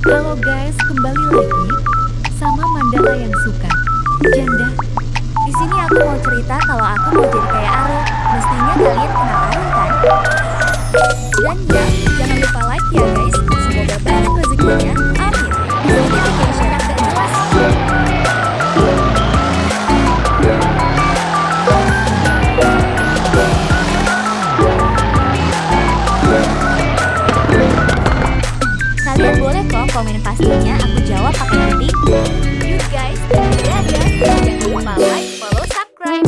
Halo guys, kembali lagi sama Mandala yang suka janda. Di sini aku mau cerita kalau aku mau jadi kayak Arul. Mestinya kalian kenal Arul kan? Dan ya, jangan lupa like ya guys. Semoga banyak rezekinya. Amin. Notification gak jelas. Kalian boleh kok komen pastinya, aku jawab pakai nanti. Yuk guys, dadah. Jangan lupa like, follow, subscribe.